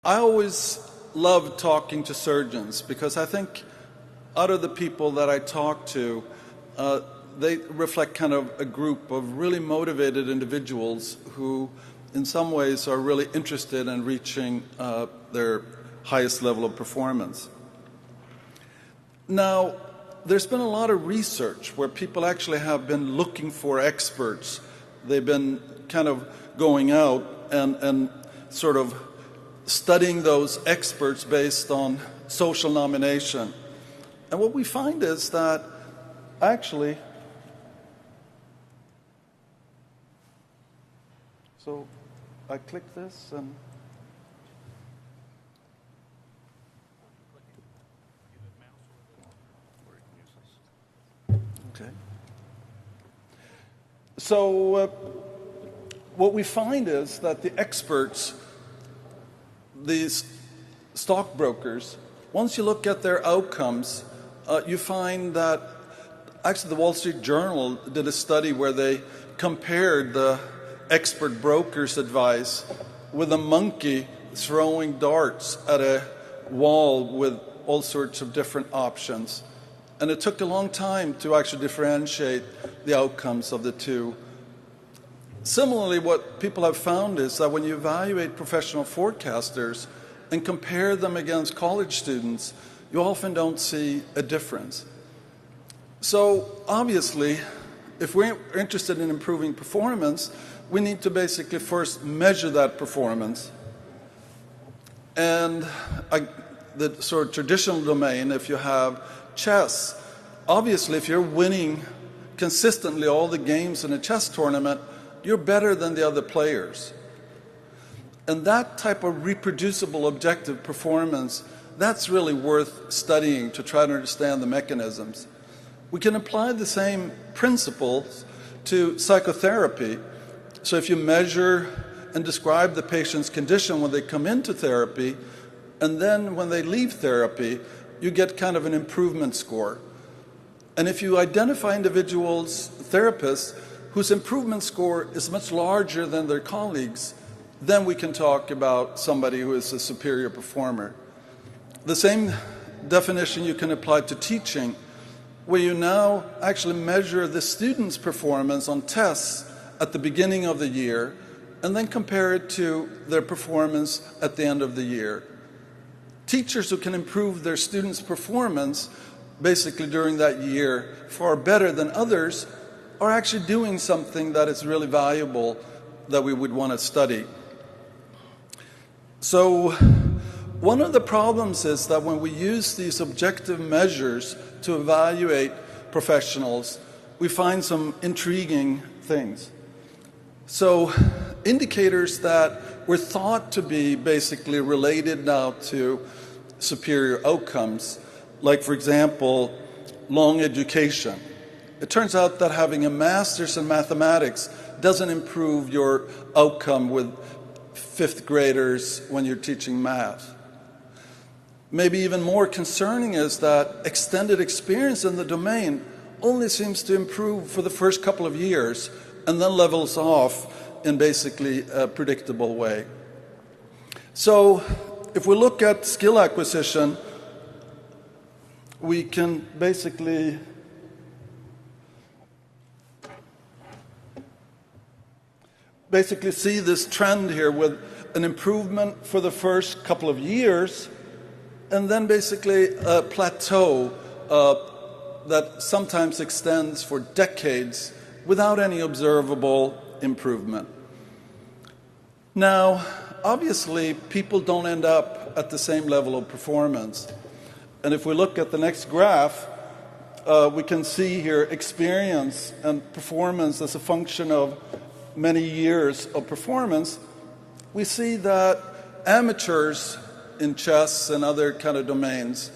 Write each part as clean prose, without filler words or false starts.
I always love talking to surgeons because I think out of the people that I talk to, they reflect kind of a group of really motivated individuals who in some ways are really interested in reaching their highest level of performance. Now, there's been a lot of research where people actually have been looking for experts. They've been kind of going out and sort of studying those experts based on social nomination. And what we find is that actually, so I click this and okay. So what we find is that the experts, these stockbrokers, once you look at their outcomes, you find that actually the Wall Street Journal did a study where they compared the expert broker's advice with a monkey throwing darts at a wall with all sorts of different options. And it took a long time to actually differentiate the outcomes of the two. Similarly, what people have found is that when you evaluate professional forecasters and compare them against college students, you often don't see a difference. So obviously, if we're interested in improving performance, we need to basically first measure that performance. And the sort of traditional domain, if you have chess, obviously if you're winning consistently all the games in a chess tournament, you're better than the other players. And that type of reproducible objective performance, that's really worth studying to try to understand the mechanisms. We can apply the same principles to psychotherapy. So if you measure and describe the patient's condition when they come into therapy, and then when they leave therapy, you get kind of an improvement score. And if you identify individuals, therapists, whose improvement score is much larger than their colleagues, then we can talk about somebody who is a superior performer. The same definition you can apply to teaching, where you now actually measure the student's performance on tests at the beginning of the year and then compare it to their performance at the end of the year. Teachers who can improve their students' performance basically during that year far better than others are actually doing something that is really valuable that we would want to study. So one of the problems is that when we use these objective measures to evaluate professionals, we find some intriguing things. So indicators that were thought to be basically related now to superior outcomes, like for example, long education. It turns out that having a master's in mathematics doesn't improve your outcome with fifth graders when you're teaching math. Maybe even more concerning is that extended experience in the domain only seems to improve for the first couple of years and then levels off in basically a predictable way. So if we look at skill acquisition, we can basically see this trend here with an improvement for the first couple of years and then basically a plateau that sometimes extends for decades without any observable improvement. Now, obviously, people don't end up at the same level of performance. And if we look at the next graph, we can see here experience and performance as a function of many years of performance. We see that amateurs in chess and other kind of domains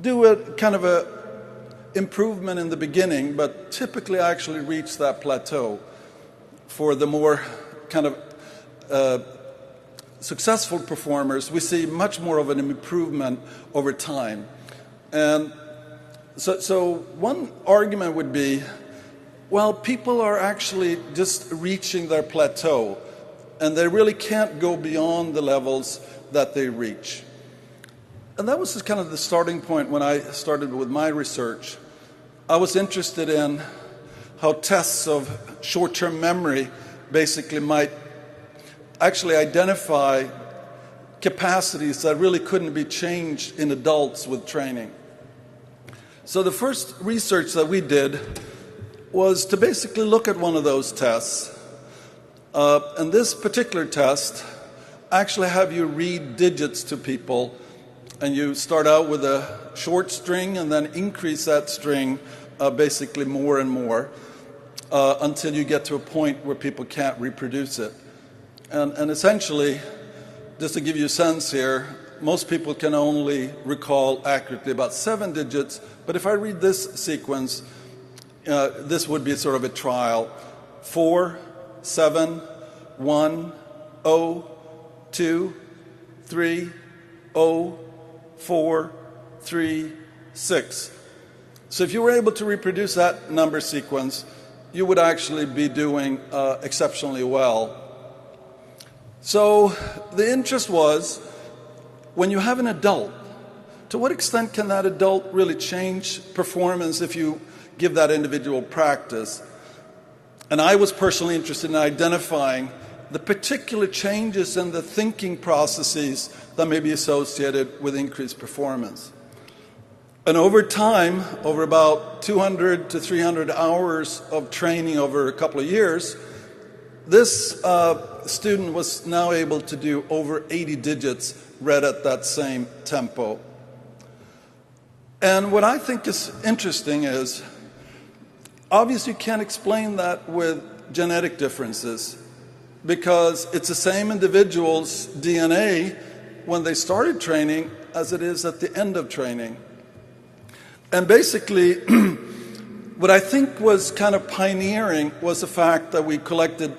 do a kind of a improvement in the beginning, but typically actually reach that plateau. For the more kind of successful performers, we see much more of an improvement over time. And so one argument would be, well, people are actually just reaching their plateau, and they really can't go beyond the levels that they reach. And that was just kind of the starting point when I started with my research. I was interested in how tests of short-term memory basically might actually identify capacities that really couldn't be changed in adults with training. So the first research that we did was to basically look at one of those tests. And this particular test actually have you read digits to people, and you start out with a short string and then increase that string basically more and more until you get to a point where people can't reproduce it. And essentially, just to give you a sense here, most people can only recall accurately about 7 digits, but if I read this sequence, this would be sort of a trial. 4, 7, 1, 0, 2, 3, 0, 4, 3, 6. So if you were able to reproduce that number sequence, you would actually be doing exceptionally well. So the interest was, when you have an adult, to what extent can that adult really change performance if you give that individual practice? And I was personally interested in identifying the particular changes in the thinking processes that may be associated with increased performance. And over time, over about 200 to 300 hours of training over a couple of years, this student was now able to do over 80 digits read at that same tempo. And what I think is interesting is, obviously you can't explain that with genetic differences, because it's the same individual's DNA when they started training as it is at the end of training. And basically, what I think was kind of pioneering was the fact that we collected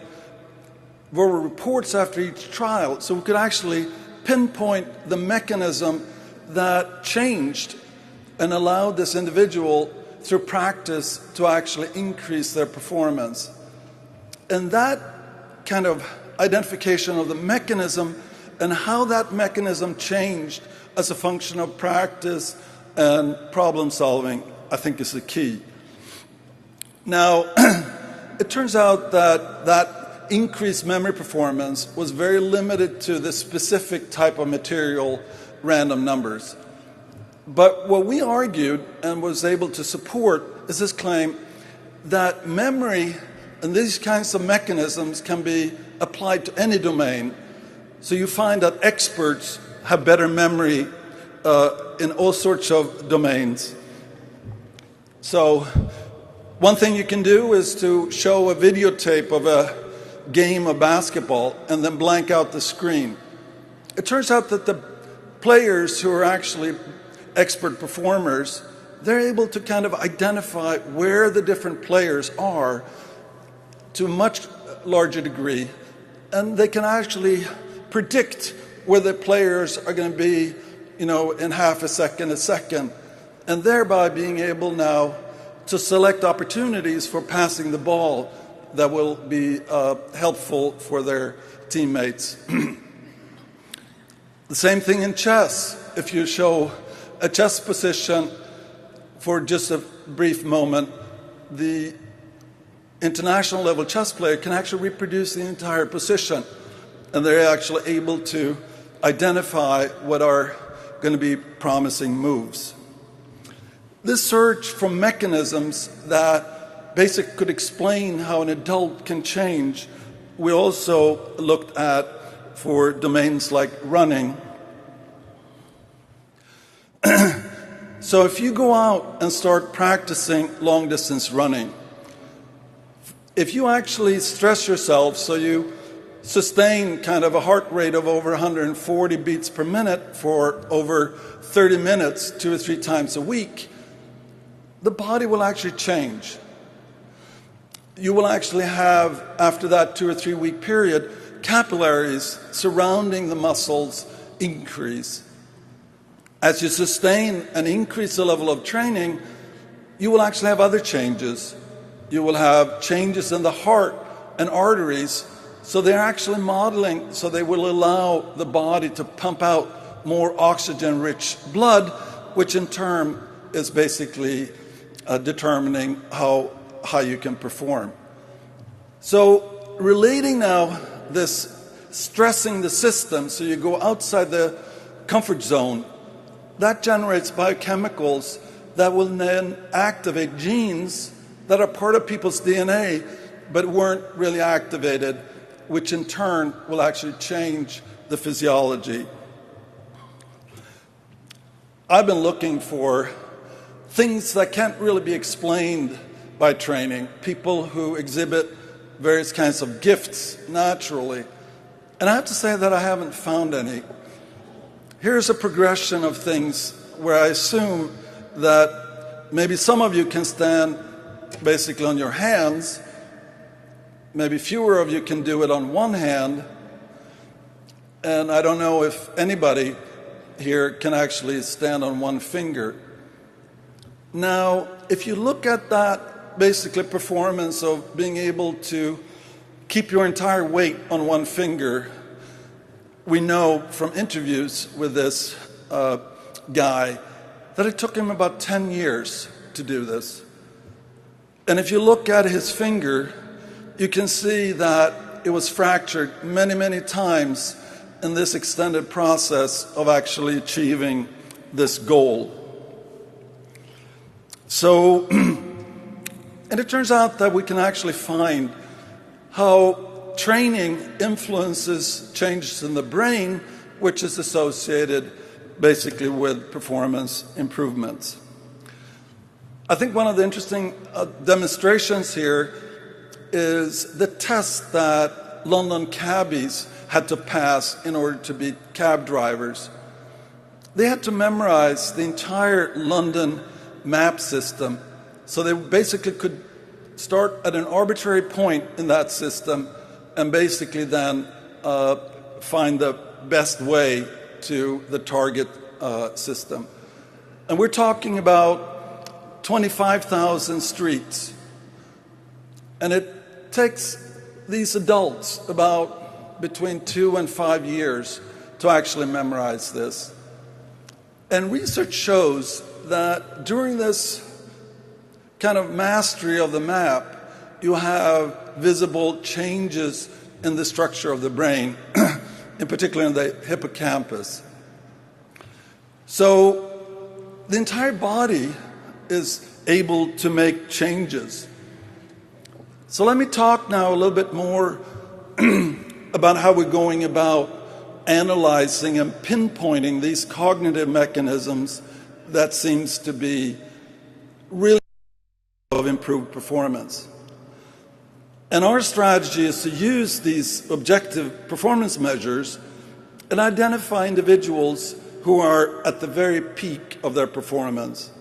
verbal reports after each trial, so we could actually pinpoint the mechanism that changed and allowed this individual, through practice, to actually increase their performance. And that kind of identification of the mechanism and how that mechanism changed as a function of practice and problem solving, I think is the key. Now, it turns out that that increased memory performance was very limited to the specific type of material, random numbers. But what we argued and was able to support is this claim that memory and these kinds of mechanisms can be applied to any domain. So you find that experts have better memory in all sorts of domains. So one thing you can do is to show a videotape of a game of basketball and then blank out the screen. It turns out that the players who are actually expert performers, they're able to kind of identify where the different players are to a much larger degree, and they can actually predict where the players are going to be, in half a second, and thereby being able now to select opportunities for passing the ball that will be helpful for their teammates. The same thing in chess. If you show a chess position for just a brief moment, the international level chess player can actually reproduce the entire position, and they're actually able to identify what are going to be promising moves. This search for mechanisms that basically could explain how an adult can change, we also looked at for domains like running. So if you go out and start practicing long-distance running, if you actually stress yourself so you sustain kind of a heart rate of over 140 beats per minute for over 30 minutes 2 or 3 times a week, the body will actually change. You will actually have, after that 2 or 3 week period, capillaries surrounding the muscles increase. As you sustain and increase the level of training, you will actually have other changes. You will have changes in the heart and arteries So they're actually modeling, so they will allow the body to pump out more oxygen-rich blood, which in turn is basically determining how you can perform. So relating now this stressing the system, so you go outside the comfort zone, that generates biochemicals that will then activate genes that are part of people's DNA but weren't really activated, which in turn will actually change the physiology. I've been looking for things that can't really be explained by training, people who exhibit various kinds of gifts naturally. And I have to say that I haven't found any. Here's a progression of things where I assume that maybe some of you can stand basically on your hands, maybe fewer of you can do it on one hand, and I don't know if anybody here can actually stand on one finger. Now, if you look at that basically performance of being able to keep your entire weight on one finger, we know from interviews with this guy that it took him about 10 years to do this. And if you look at his finger, you can see that it was fractured many, many times in this extended process of actually achieving this goal. So, and it turns out that we can actually find how training influences changes in the brain, which is associated basically with performance improvements. I think one of the interesting demonstrations here is the test that London cabbies had to pass in order to be cab drivers. They had to memorize the entire London map system, so they basically could start at an arbitrary point in that system and basically then find the best way to the target system. And we're talking about 25,000 streets. And it takes these adults about between 2 and 5 years to actually memorize this. And research shows that during this kind of mastery of the map, you have visible changes in the structure of the brain, in particular in the hippocampus. So the entire body is able to make changes. So let me talk now a little bit more about how we're going about analyzing and pinpointing these cognitive mechanisms that seems to be really of improved performance. And our strategy is to use these objective performance measures and identify individuals who are at the very peak of their performance.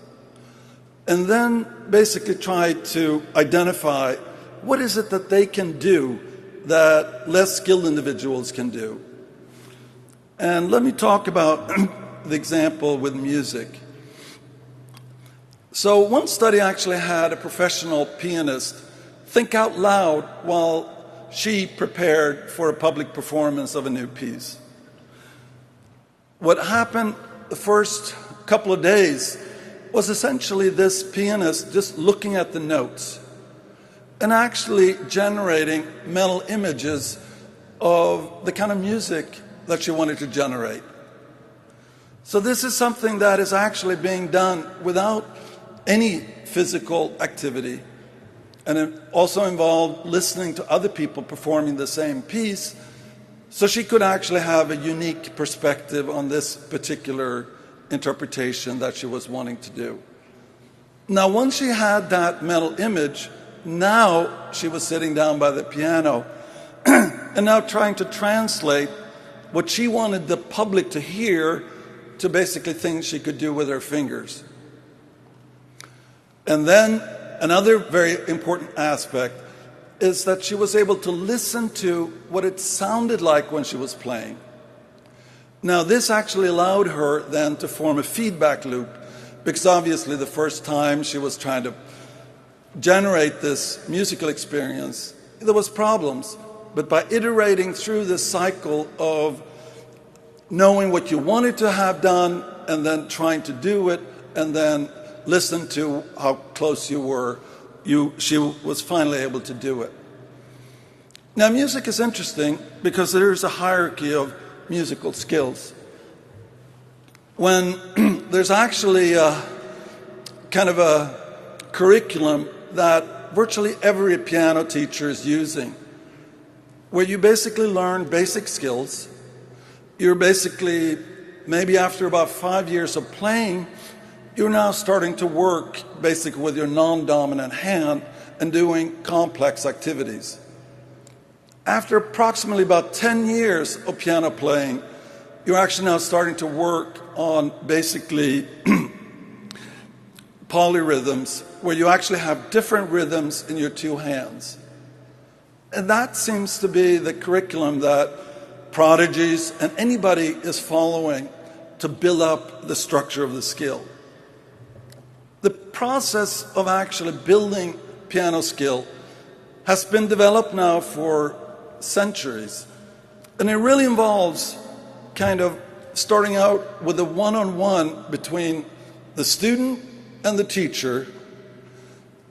And then basically try to identify what is it that they can do that less skilled individuals can do. And let me talk about the example with music. So one study actually had a professional pianist think out loud while she prepared for a public performance of a new piece. What happened the first couple of days was essentially this pianist just looking at the notes and actually generating mental images of the kind of music that she wanted to generate. So this is something that is actually being done without any physical activity. And it also involved listening to other people performing the same piece, so she could actually have a unique perspective on this particular interpretation that she was wanting to do. Now, once she had that mental image, now she was sitting down by the piano and now trying to translate what she wanted the public to hear to basically things she could do with her fingers. And then another very important aspect is that she was able to listen to what it sounded like when she was playing. Now, this actually allowed her then to form a feedback loop, because obviously the first time she was trying to generate this musical experience, there was problems. but by iterating through this cycle of knowing what you wanted to have done and then trying to do it and then listen to how close you were, she was finally able to do it. Now, music is interesting because there's a hierarchy of musical skills. When there's actually a kind of a curriculum that virtually every piano teacher is using, where you basically learn basic skills. You're basically, maybe after about 5 years of playing, you're now starting to work basically with your non-dominant hand and doing complex activities. After approximately about 10 years of piano playing, you're actually now starting to work on basically polyrhythms, where you actually have different rhythms in your two hands. And that seems to be the curriculum that prodigies and anybody is following to build up the structure of the skill. The process of actually building piano skill has been developed now for centuries. And it really involves kind of starting out with a one-on-one between the student and the teacher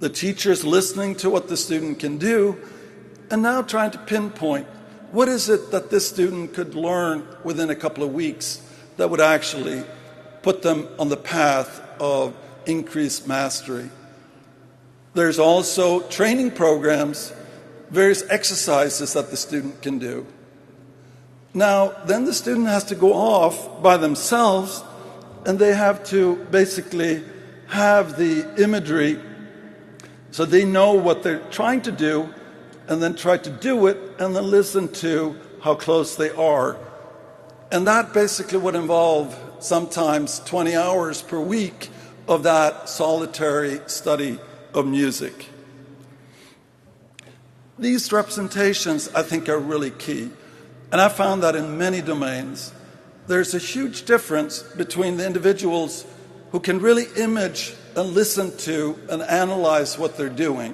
is listening to what the student can do, and now trying to pinpoint what is it that this student could learn within a couple of weeks that would actually put them on the path of increased mastery. There's also training programs, various exercises that the student can do. Now, then the student has to go off by themselves, and they have to basically have the imagery so they know what they're trying to do, and then try to do it, and then listen to how close they are. And that basically would involve sometimes 20 hours per week of that solitary study of music. These representations, I think, are really key. And I found that in many domains, there's a huge difference between the individuals who can really image and listen to and analyze what they're doing.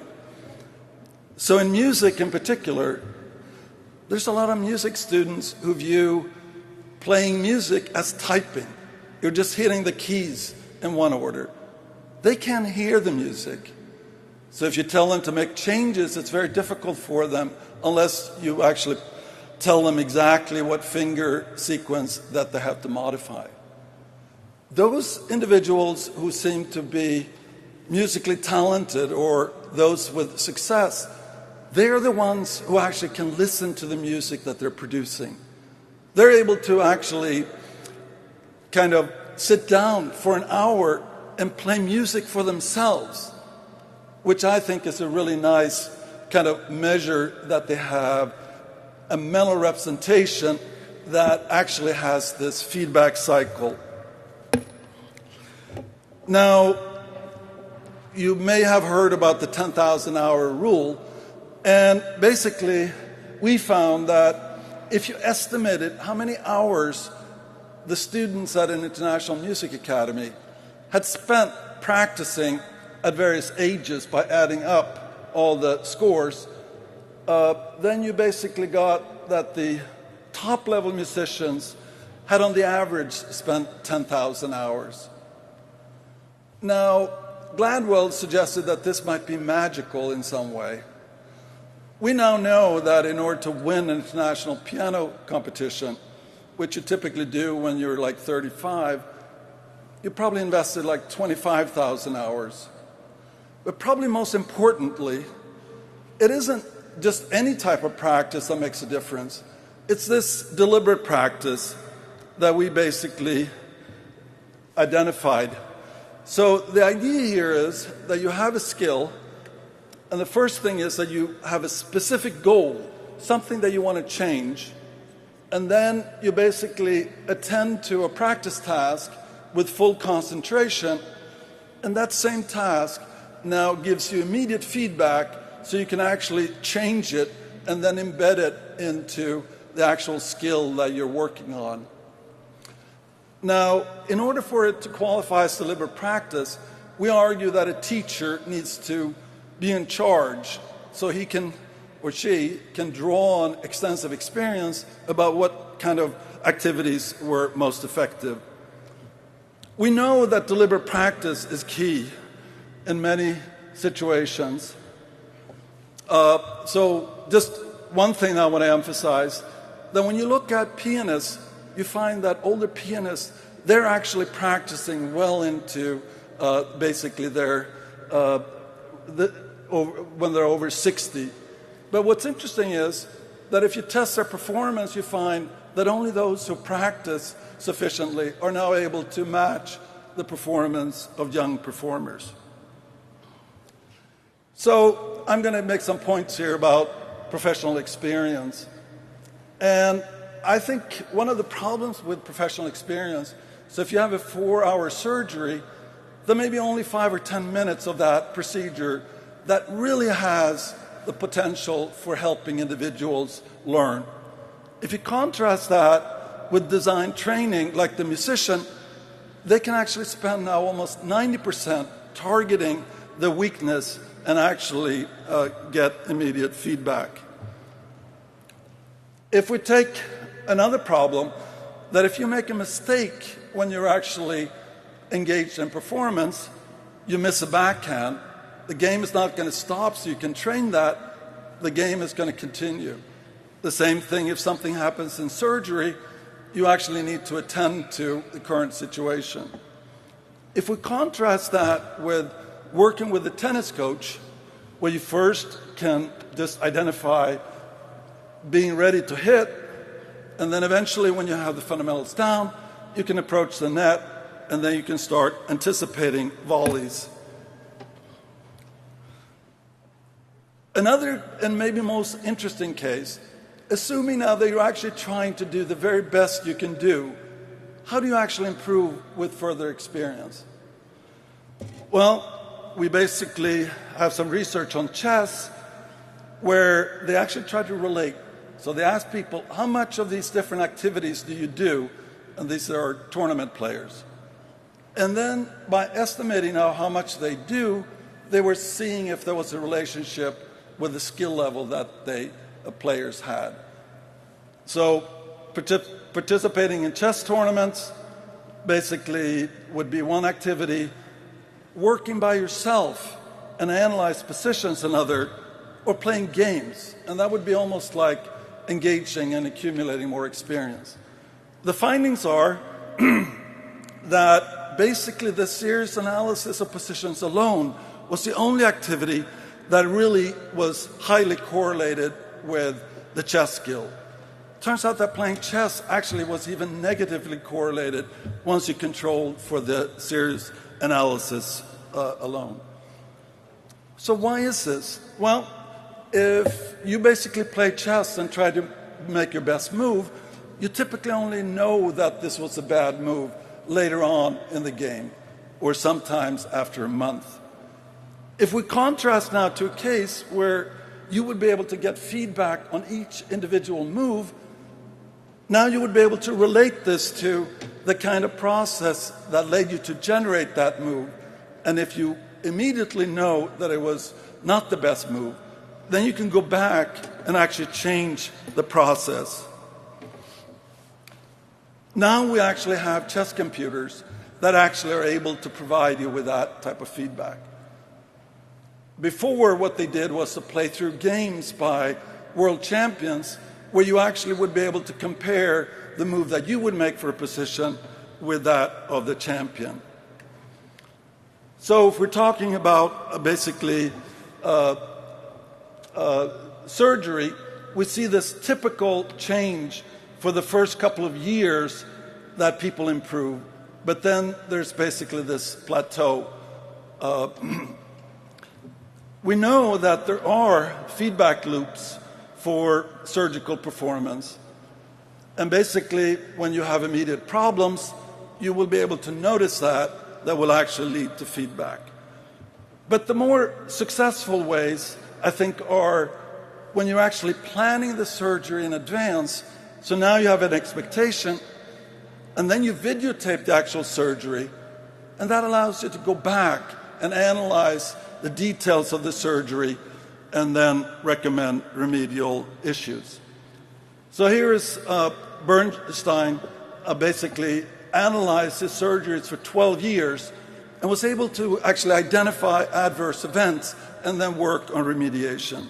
So in music in particular, there's a lot of music students who view playing music as typing. You're just hitting the keys in one order. They can't hear the music. So if you tell them to make changes, it's very difficult for them unless you actually tell them exactly what finger sequence that they have to modify. Those individuals who seem to be musically talented or those with success, they're the ones who actually can listen to the music that they're producing. They're able to actually kind of sit down for an hour and play music for themselves, which I think is a really nice kind of measure that they have a mental representation that actually has this feedback cycle. Now, you may have heard about the 10,000 hour rule, and basically we found that if you estimated how many hours the students at an international music academy had spent practicing at various ages by adding up all the scores, then you basically got that the top level musicians had on the average spent 10,000 hours. Now, Gladwell suggested that this might be magical in some way. We now know that in order to win an international piano competition, which you typically do when you're like 35, you probably invested like 25,000 hours. But probably most importantly, it isn't just any type of practice that makes a difference. It's this deliberate practice that we basically identified. So the idea here is that you have a skill, and the first thing is that you have a specific goal, something that you want to change, and then you basically attend to a practice task with full concentration, and that same task now gives you immediate feedback so you can actually change it and then embed it into the actual skill that you're working on. Now, in order for it to qualify as deliberate practice, we argue that a teacher needs to be in charge so he can or she can draw on extensive experience about what kind of activities were most effective. We know that deliberate practice is key in many situations. So just one thing I want to emphasize, that when you look at pianists, you find that older pianists, they're actually practicing well into basically when they're over 60. But what's interesting is that if you test their performance, you find that only those who practice sufficiently are now able to match the performance of young performers. So I'm going to make some points here about professional experience. And I think one of the problems with professional experience, so if you have a 4-hour surgery, there may be only 5 or 10 minutes of that procedure that really has the potential for helping individuals learn. If you contrast that with design training, like the musician, they can actually spend now almost 90% targeting the weakness and actually get immediate feedback. If we take another problem, that if you make a mistake when you're actually engaged in performance, you miss a backhand, the game is not going to stop, so you can train that, the game is going to continue. The same thing if something happens in surgery, you actually need to attend to the current situation. If we contrast that with working with a tennis coach, where you first can just identify being ready to hit, and then eventually when you have the fundamentals down, you can approach the net, and then you can start anticipating volleys. Another and maybe most interesting case, assuming now that you're actually trying to do the very best you can do, how do you actually improve with further experience? Well, we basically have some research on chess where they actually try to relate. So they ask people, how much of these different activities do you do? And these are tournament players. And then by estimating now how much they do, they were seeing if there was a relationship with the skill level that the players had. So participating in chess tournaments basically would be one activity. Working by yourself and analyze positions another, or playing games, and that would be almost like engaging and accumulating more experience. The findings are that basically the series analysis of positions alone was the only activity that really was highly correlated with the chess skill. Turns out that playing chess actually was even negatively correlated once you controlled for the series analysis alone. So why is this? Well, if you basically play chess and try to make your best move, you typically only know that this was a bad move later on in the game, or sometimes after a month. If we contrast now to a case where you would be able to get feedback on each individual move, now you would be able to relate this to the kind of process that led you to generate that move. And if you immediately know that it was not the best move, then you can go back and actually change the process. Now we actually have chess computers that actually are able to provide you with that type of feedback. Before, what they did was to play through games by world champions where you actually would be able to compare the move that you would make for a position with that of the champion. So if we're talking about basically surgery, we see this typical change for the first couple of years that people improve, but then there's basically this plateau. We know that there are feedback loops for surgical performance, and basically when you have immediate problems, you will be able to notice that will actually lead to feedback. But the more successful ways, I think, are when you're actually planning the surgery in advance. So now you have an expectation, and then you videotape the actual surgery, and that allows you to go back and analyze the details of the surgery and then recommend remedial issues. So here is Bernstein basically analyzed his surgeries for 12 years and was able to actually identify adverse events and then work on remediation.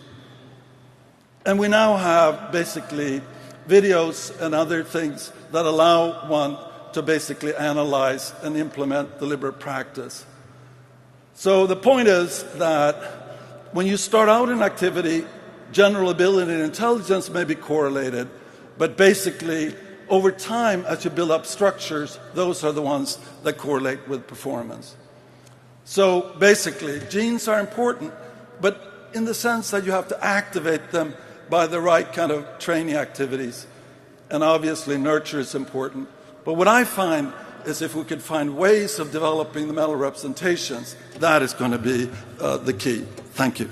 And we now have basically videos and other things that allow one to basically analyze and implement deliberate practice. So the point is that when you start out in activity, general ability and intelligence may be correlated, but basically over time, as you build up structures, those are the ones that correlate with performance. So basically, genes are important, but in the sense that you have to activate them by the right kind of training activities. And obviously, nurture is important. But what I find is if we could find ways of developing the mental representations, that is going to be the key. Thank you.